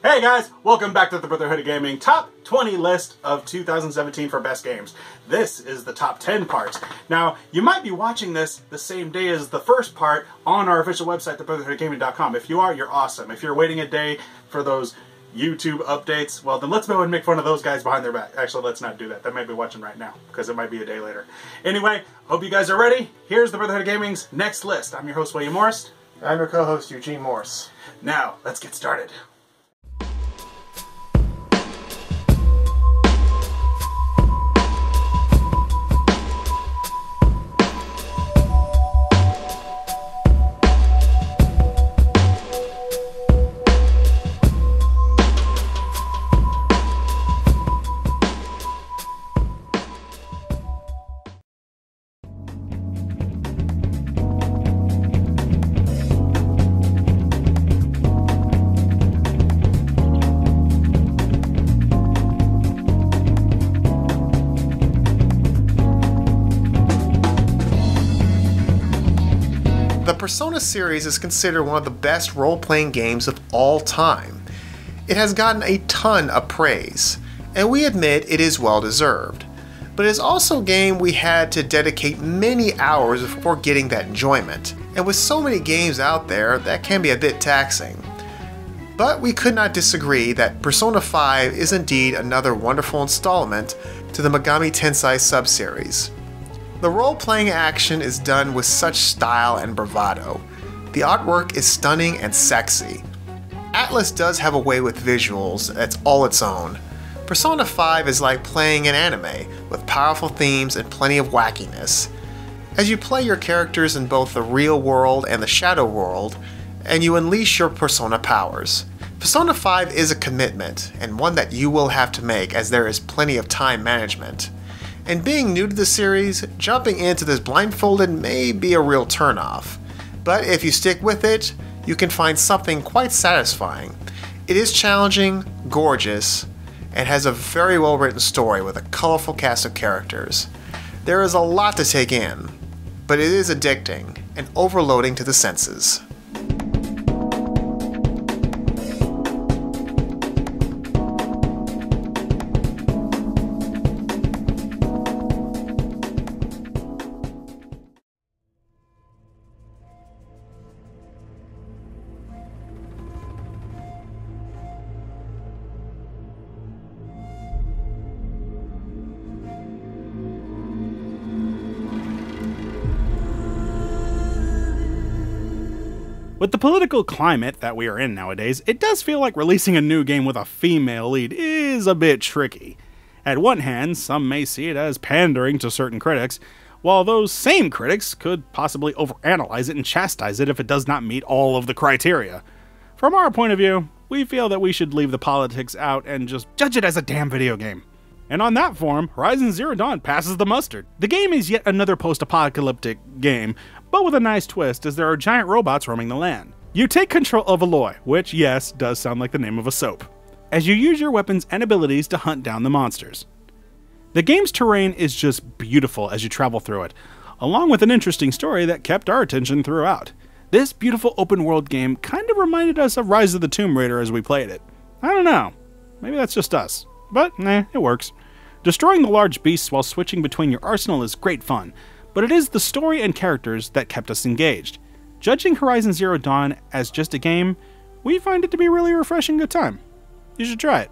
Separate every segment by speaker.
Speaker 1: Hey guys, welcome back to the Brotherhood of Gaming Top 20 list of 2017 for best games. This is the top 10 part. Now, you might be watching this the same day as the first part on our official website, thebrotherhoodofgaming.com. If you are, you're awesome. If you're waiting a day for those YouTube updates, well then let's go and make fun of those guys behind their back. Actually, let's not do that. They might be watching right now, because it might be a day later. Anyway, hope you guys are ready. Here's the Brotherhood of Gaming's next list. I'm your host, William Morris.
Speaker 2: I'm your co-host, Eugene Morse.
Speaker 1: Now, let's get started.
Speaker 2: The Persona series is considered one of the best role-playing games of all time. It has gotten a ton of praise, and we admit it is well-deserved. But it is also a game we had to dedicate many hours before getting that enjoyment, and with so many games out there, that can be a bit taxing. But we could not disagree that Persona 5 is indeed another wonderful installment to the Megami Tensei subseries. The role-playing action is done with such style and bravado. The artwork is stunning and sexy. Atlus does have a way with visuals that's all its own. Persona 5 is like playing an anime, with powerful themes and plenty of wackiness. As you play your characters in both the real world and the shadow world, and you unleash your Persona powers. Persona 5 is a commitment, and one that you will have to make as there is plenty of time management. And being new to the series, jumping into this blindfolded may be a real turnoff. But if you stick with it, you can find something quite satisfying. It is challenging, gorgeous, and has a very well written story with a colorful cast of characters. There is a lot to take in, but it is addicting and overloading to the senses.
Speaker 1: With the political climate that we are in nowadays, it does feel like releasing a new game with a female lead is a bit tricky. At one hand, some may see it as pandering to certain critics, while those same critics could possibly overanalyze it and chastise it if it does not meet all of the criteria. From our point of view, we feel that we should leave the politics out and just judge it as a damn video game. And on that form, Horizon Zero Dawn passes the mustard. The game is yet another post-apocalyptic game, but with a nice twist as there are giant robots roaming the land. You take control of Aloy, which, yes, does sound like the name of a soap, as you use your weapons and abilities to hunt down the monsters. The game's terrain is just beautiful as you travel through it, along with an interesting story that kept our attention throughout. This beautiful open-world game kind of reminded us of Rise of the Tomb Raider as we played it. I don't know, maybe that's just us, but it works. Destroying the large beasts while switching between your arsenal is great fun, but it is the story and characters that kept us engaged. Judging Horizon Zero Dawn as just a game, we find it to be a really refreshing good time. You should try it.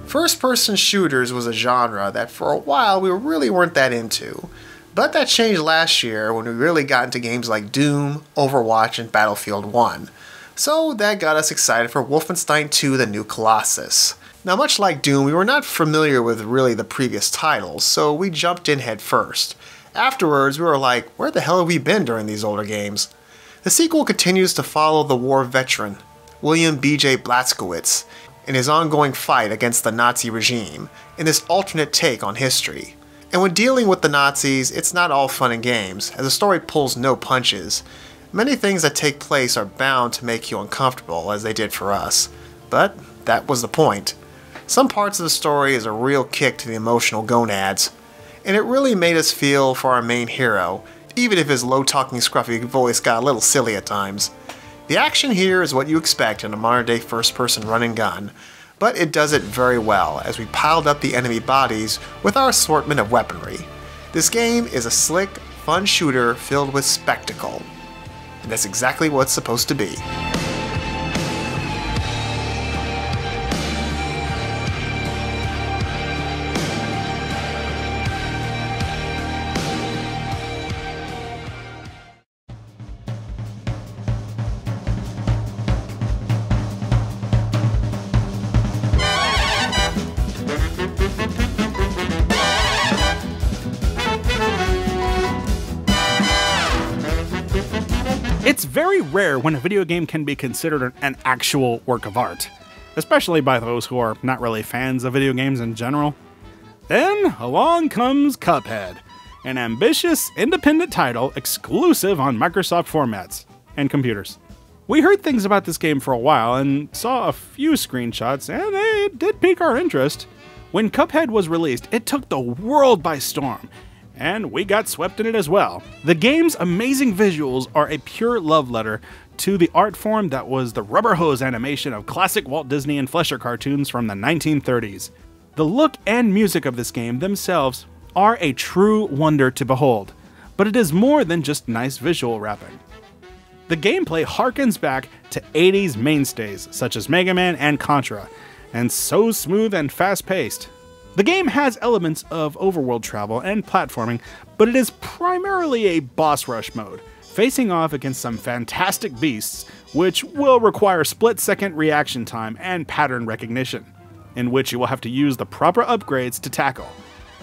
Speaker 2: First-person shooters was a genre that for a while we really weren't that into, but that changed last year when we really got into games like Doom, Overwatch, and Battlefield 1. So that got us excited for Wolfenstein 2 The New Colossus. Now much like Doom, we were not familiar with really the previous titles, so we jumped in head first. Afterwards, we were like, where the hell have we been during these older games? The sequel continues to follow the war veteran, William B.J. Blazkowicz, in his ongoing fight against the Nazi regime, in this alternate take on history. And when dealing with the Nazis, it's not all fun and games, as the story pulls no punches. Many things that take place are bound to make you uncomfortable, as they did for us. But that was the point. Some parts of the story is a real kick to the emotional gonads, and it really made us feel for our main hero, even if his low-talking scruffy voice got a little silly at times. The action here is what you expect in a modern-day first-person run-and-gun, but it does it very well as we piled up the enemy bodies with our assortment of weaponry. This game is a slick, fun shooter filled with spectacle, and that's exactly what it's supposed to be.
Speaker 1: It's very rare when a video game can be considered an actual work of art, especially by those who are not really fans of video games in general. Then along comes Cuphead, an ambitious, independent title exclusive on Microsoft formats and computers. We heard things about this game for a while and saw a few screenshots, and it did pique our interest. When Cuphead was released, it took the world by storm, and we got swept in it as well. The game's amazing visuals are a pure love letter to the art form that was the rubber hose animation of classic Walt Disney and Fleischer cartoons from the 1930s. The look and music of this game themselves are a true wonder to behold, but it is more than just nice visual wrapping. The gameplay harkens back to 80s mainstays such as Mega Man and Contra, and so smooth and fast-paced. The game has elements of overworld travel and platforming, but it is primarily a boss rush mode, facing off against some fantastic beasts, which will require split-second reaction time and pattern recognition, in which you will have to use the proper upgrades to tackle.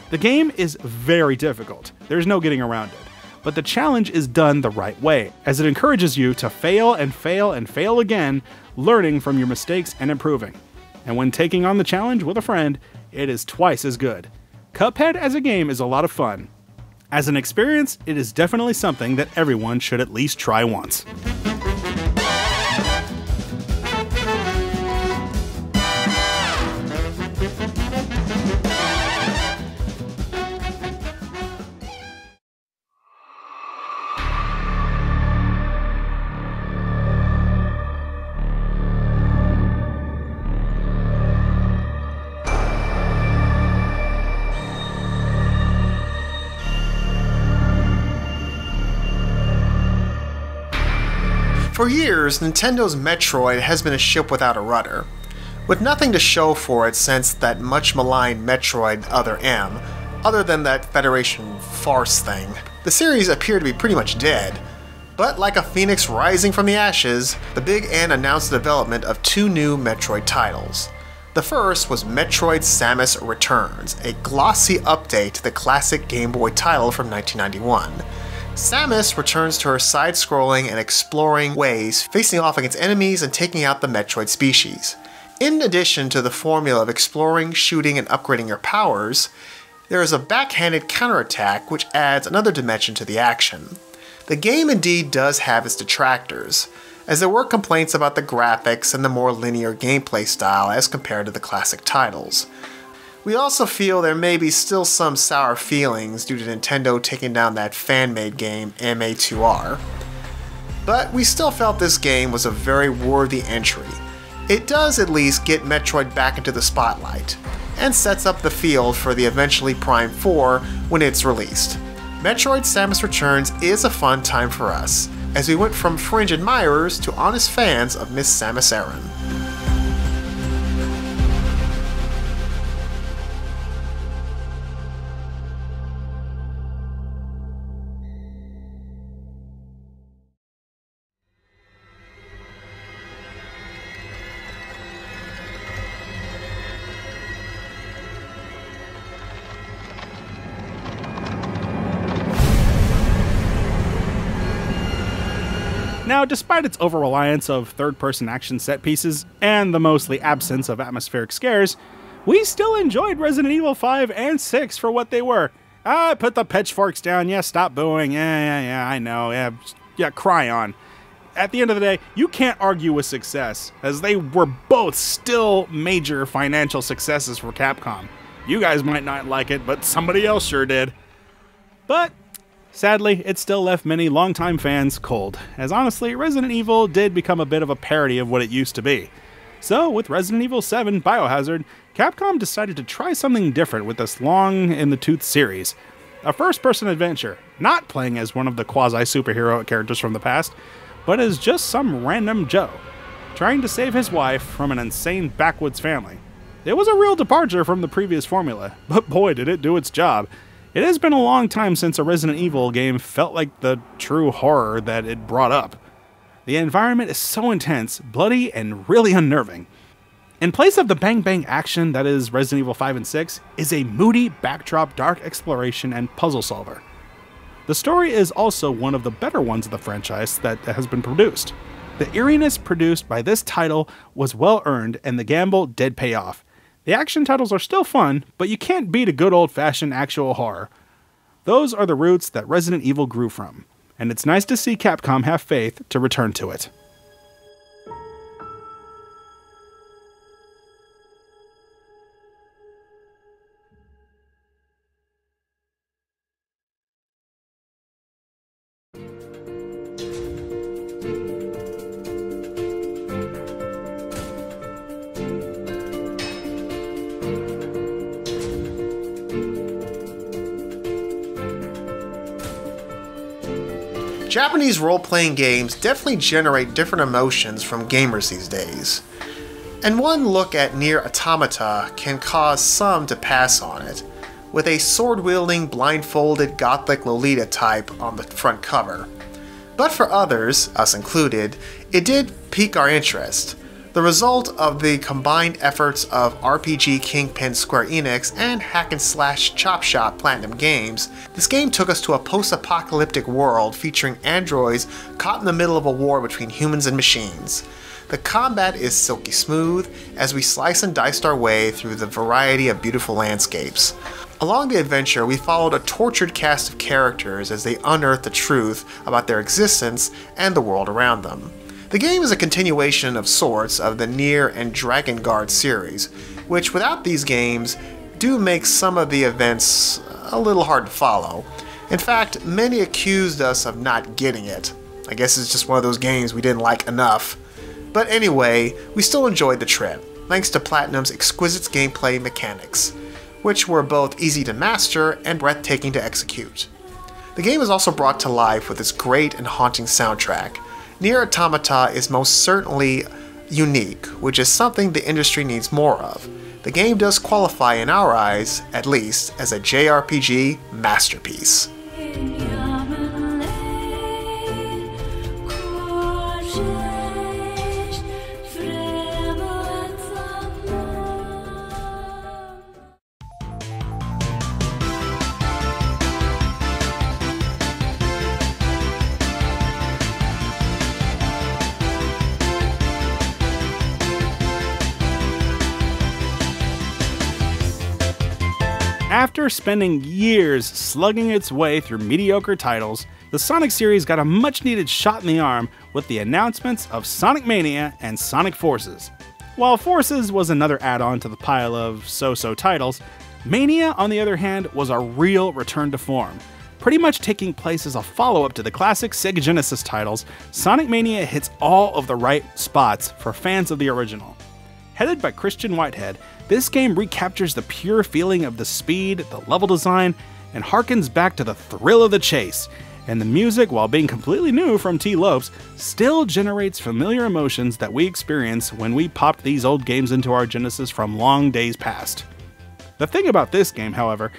Speaker 1: The game is very difficult, there's no getting around it, but the challenge is done the right way, as it encourages you to fail and fail and fail again, learning from your mistakes and improving. And when taking on the challenge with a friend, it is twice as good. Cuphead as a game is a lot of fun. As an experience, it is definitely something that everyone should at least try once.
Speaker 2: For years, Nintendo's Metroid has been a ship without a rudder. With nothing to show for it since that much maligned Metroid Other M, other than that Federation farce thing, the series appeared to be pretty much dead. But like a phoenix rising from the ashes, the Big N announced the development of two new Metroid titles. The first was Metroid Samus Returns, a glossy update to the classic Game Boy title from 1991. Samus returns to her side-scrolling and exploring ways, facing off against enemies and taking out the Metroid species. In addition to the formula of exploring, shooting, and upgrading your powers, there is a backhanded counterattack which adds another dimension to the action. The game indeed does have its detractors, as there were complaints about the graphics and the more linear gameplay style as compared to the classic titles. We also feel there may be still some sour feelings due to Nintendo taking down that fan-made game MA2R. But we still felt this game was a very worthy entry. It does at least get Metroid back into the spotlight, and sets up the field for the eventually Prime 4 when it's released. Metroid Samus Returns is a fun time for us, as we went from fringe admirers to honest fans of Miss Samus Aran.
Speaker 1: Now, despite its over-reliance of third-person action set pieces and the mostly absence of atmospheric scares, we still enjoyed Resident Evil 5 and 6 for what they were. Put the pitchforks down, yeah, stop booing, yeah, I know, yeah, cry on. At the end of the day, you can't argue with success, as they were both still major financial successes for Capcom. You guys might not like it, but somebody else sure did. But sadly, it still left many longtime fans cold, as honestly, Resident Evil did become a bit of a parody of what it used to be. So, with Resident Evil 7 Biohazard, Capcom decided to try something different with this long-in-the-tooth series. A first-person adventure, not playing as one of the quasi-superhero characters from the past, but as just some random Joe, trying to save his wife from an insane backwoods family. It was a real departure from the previous formula, but boy did it do its job. It has been a long time since a Resident Evil game felt like the true horror that it brought up. The environment is so intense, bloody, and really unnerving. In place of the bang-bang action that is Resident Evil 5 and 6, is a moody, backdrop, dark exploration and puzzle solver. The story is also one of the better ones of the franchise that has been produced. The eeriness produced by this title was well earned, and the gamble did pay off. The action titles are still fun, but you can't beat a good old-fashioned actual horror. Those are the roots that Resident Evil grew from, and it's nice to see Capcom have faith to return to it.
Speaker 2: Japanese role-playing games definitely generate different emotions from gamers these days. And one look at Nier Automata can cause some to pass on it, with a sword-wielding, blindfolded gothic Lolita type on the front cover. But for others, us included, it did pique our interest. The result of the combined efforts of RPG kingpin Square Enix and hack-and-slash Chop Shop Platinum Games, this game took us to a post-apocalyptic world featuring androids caught in the middle of a war between humans and machines. The combat is silky smooth as we slice and dice our way through the variety of beautiful landscapes. Along the adventure, we followed a tortured cast of characters as they unearth the truth about their existence and the world around them. The game is a continuation of sorts of the Nier and Dragon Guard series, which without these games do make some of the events a little hard to follow. In fact, many accused us of not getting it. I guess it's just one of those games we didn't like enough. But anyway, we still enjoyed the trip, thanks to Platinum's exquisite gameplay mechanics, which were both easy to master and breathtaking to execute. The game is also brought to life with its great and haunting soundtrack. Nier Automata is most certainly unique, which is something the industry needs more of. The game does qualify in our eyes, at least, as a JRPG masterpiece.
Speaker 1: After spending years slugging its way through mediocre titles, the Sonic series got a much-needed shot in the arm with the announcements of Sonic Mania and Sonic Forces. While Forces was another add-on to the pile of so-so titles, Mania, on the other hand, was a real return to form. Pretty much taking place as a follow-up to the classic Sega Genesis titles, Sonic Mania hits all of the right spots for fans of the original. Headed by Christian Whitehead, this game recaptures the pure feeling of the speed, the level design, and harkens back to the thrill of the chase. And the music, while being completely new from T. Lopes, still generates familiar emotions that we experience when we popped these old games into our Genesis from long days past. The thing about this game, however,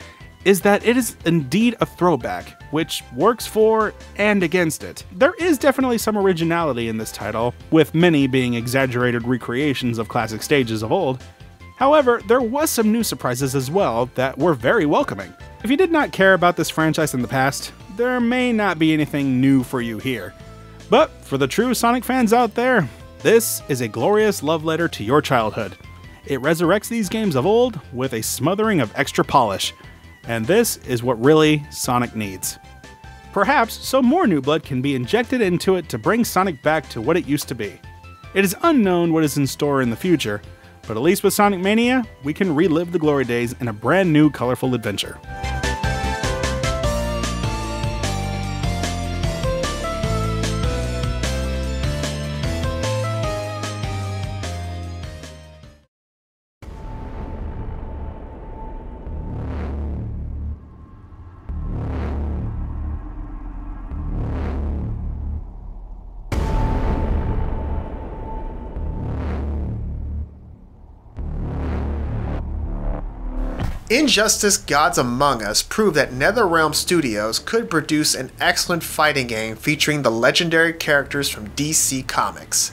Speaker 1: is that it is indeed a throwback, which works for and against it. There is definitely some originality in this title, with many being exaggerated recreations of classic stages of old. However, there was some new surprises as well that were very welcoming. If you did not care about this franchise in the past, there may not be anything new for you here. But for the true Sonic fans out there, this is a glorious love letter to your childhood. It resurrects these games of old with a smothering of extra polish, and this is what really Sonic needs. Perhaps some more new blood can be injected into it to bring Sonic back to what it used to be. It is unknown what is in store in the future, but at least with Sonic Mania, we can relive the glory days in a brand new colorful adventure.
Speaker 2: Injustice Gods Among Us proved that NetherRealm Studios could produce an excellent fighting game featuring the legendary characters from DC Comics.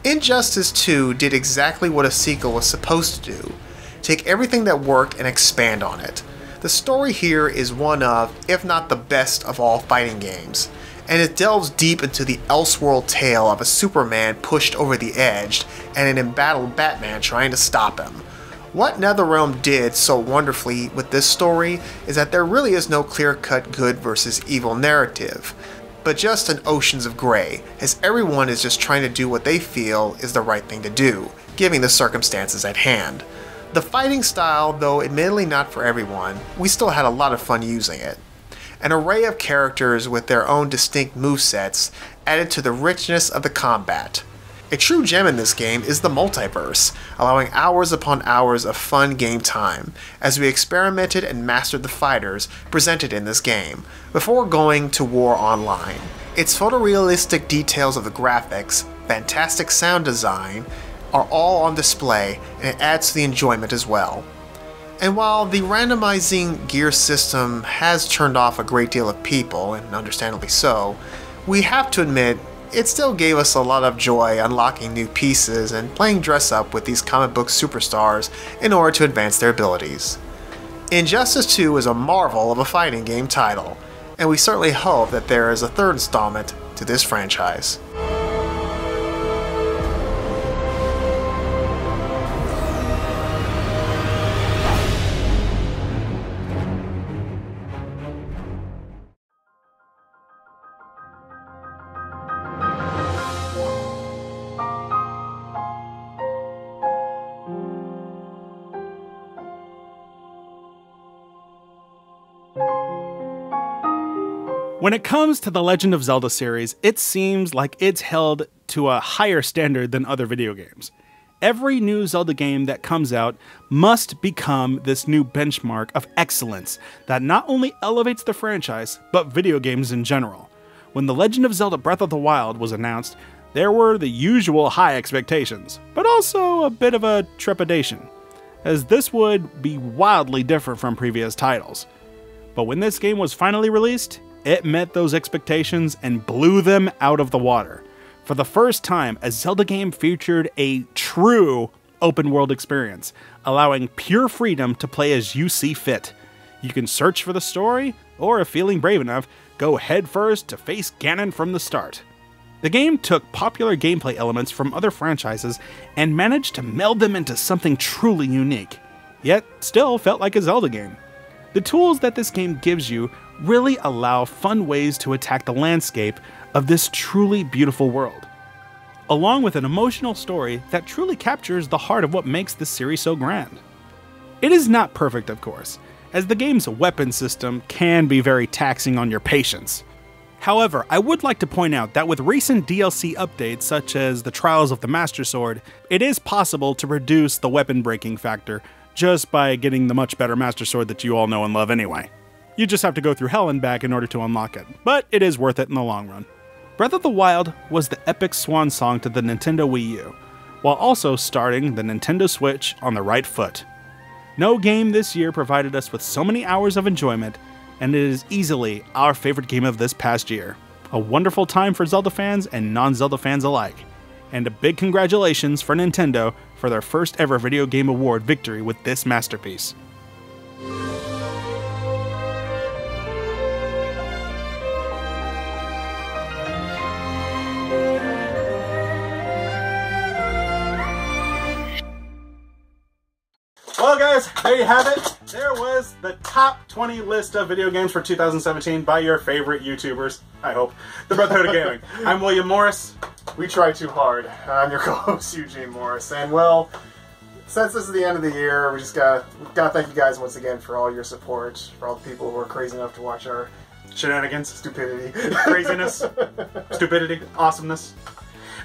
Speaker 2: Injustice 2 did exactly what a sequel was supposed to do: take everything that worked and expand on it. The story here is one of, if not the best of all fighting games, and it delves deep into the Elseworld tale of a Superman pushed over the edge and an embattled Batman trying to stop him. What NetherRealm did so wonderfully with this story is that there really is no clear-cut good versus evil narrative, but just an oceans of gray, as everyone is just trying to do what they feel is the right thing to do, given the circumstances at hand. The fighting style, though admittedly not for everyone, we still had a lot of fun using it. An array of characters with their own distinct movesets added to the richness of the combat. A true gem in this game is the multiverse, allowing hours upon hours of fun game time, as we experimented and mastered the fighters presented in this game, before going to war online. Its photorealistic details of the graphics, fantastic sound design, are all on display, and it adds to the enjoyment as well. And while the randomizing gear system has turned off a great deal of people, and understandably so, we have to admit it still gave us a lot of joy unlocking new pieces and playing dress up with these comic book superstars in order to advance their abilities. Injustice 2 is a marvel of a fighting game title, and we certainly hope that there is a third installment to this franchise.
Speaker 1: When it comes to the Legend of Zelda series, it seems like it's held to a higher standard than other video games. Every new Zelda game that comes out must become this new benchmark of excellence that not only elevates the franchise, but video games in general. When The Legend of Zelda Breath of the Wild was announced, there were the usual high expectations, but also a bit of a trepidation, as this would be wildly different from previous titles. But when this game was finally released, it met those expectations and blew them out of the water. For the first time, a Zelda game featured a true open-world experience, allowing pure freedom to play as you see fit. You can search for the story, or if feeling brave enough, go headfirst to face Ganon from the start. The game took popular gameplay elements from other franchises and managed to meld them into something truly unique, yet still felt like a Zelda game. The tools that this game gives you really allow fun ways to attack the landscape of this truly beautiful world, along with an emotional story that truly captures the heart of what makes this series so grand. It is not perfect, of course, as the game's weapon system can be very taxing on your patience. However, I would like to point out that with recent DLC updates such as the Trials of the Master Sword, it is possible to reduce the weapon breaking factor just by getting the much better Master Sword that you all know and love anyway. You just have to go through hell and back in order to unlock it, but it is worth it in the long run. Breath of the Wild was the epic swan song to the Nintendo Wii U, while also starting the Nintendo Switch on the right foot. No game this year provided us with so many hours of enjoyment, and it is easily our favorite game of this past year. A wonderful time for Zelda fans and non-Zelda fans alike, and a big congratulations for Nintendo for their first ever Video Game Award victory with this masterpiece. guys, there you have it. There was the top 20 list of video games for 2017 by your favorite YouTubers, I hope. The Brotherhood of Gaming. I'm William Morris.
Speaker 3: We try too hard. I'm your co-host, Eugene Morris. And well, since this is the end of the year, we gotta thank you guys once again for all your support, for all the people who are crazy enough to watch our
Speaker 1: Shenanigans.
Speaker 3: stupidity.
Speaker 1: Craziness. Stupidity. Awesomeness.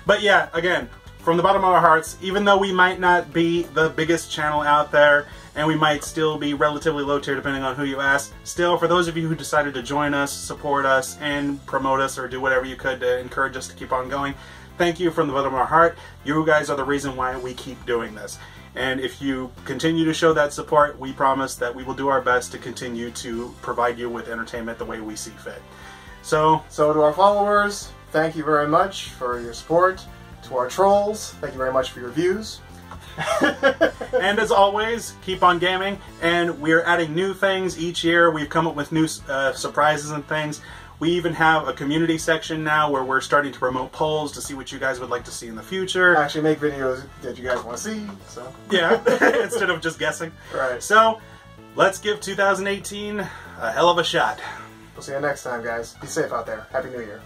Speaker 1: But yeah, again, from the bottom of our hearts, even though we might not be the biggest channel out there, and we might still be relatively low tier depending on who you ask, still, for those of you who decided to join us, support us, and promote us, or do whatever you could to encourage us to keep on going, thank you from the bottom of our heart. You guys are the reason why we keep doing this. And if you continue to show that support, we promise that we will do our best to continue to provide you with entertainment the way we see fit. So
Speaker 3: So to our followers, thank you very much for your support. To our trolls, thank you very much for your views.
Speaker 1: and as always, keep on gaming, and we're adding new things each year. We've come up with new surprises and things. We even have a community section now where we're starting to promote polls to see what you guys would like to see in the future.
Speaker 3: Actually make videos that you guys want to see, so.
Speaker 1: Yeah, instead of just guessing.
Speaker 3: Right.
Speaker 1: So, let's give 2018 a hell of a shot.
Speaker 3: We'll see you next time, guys. Be safe out there. Happy New Year.